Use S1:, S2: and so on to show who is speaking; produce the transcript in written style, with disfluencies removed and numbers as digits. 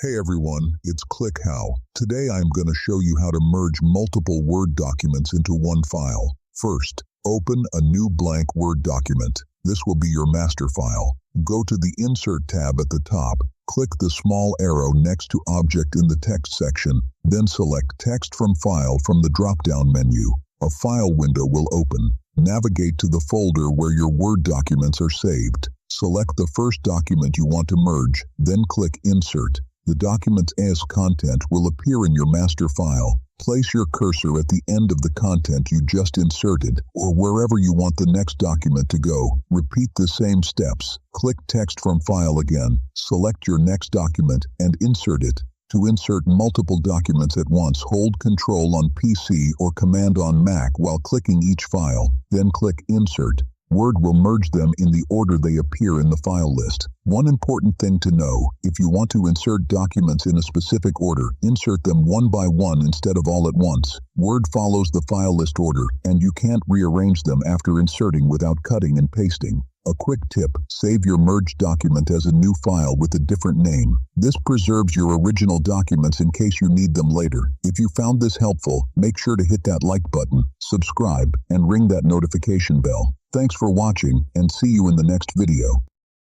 S1: Hey everyone, it's ClickHow. Today I'm going to show you how to merge multiple Word documents into one file. First, open a new blank Word document. This will be your master file. Go to the Insert tab at the top. Click the small arrow next to Object in the Text section. Then select Text from File from the drop-down menu. A file window will open. Navigate to the folder where your Word documents are saved. Select the first document you want to merge, then click Insert. The document's as content will appear in your master file. Place your cursor at the end of the content you just inserted, or wherever you want the next document to go. Repeat the same steps. Click Text from File again. Select your next document and insert it. To insert multiple documents at once, hold Ctrl on PC or Command on Mac while clicking each file. Then click Insert. Word will merge them in the order they appear in the file list. One important thing to know, if you want to insert documents in a specific order, insert them one by one instead of all at once. Word follows the file list order, and you can't rearrange them after inserting without cutting and pasting. A quick tip, save your merged document as a new file with a different name. This preserves your original documents in case you need them later. If you found this helpful, make sure to hit that like button, subscribe, and ring that notification bell. Thanks for watching, and see you in the next video.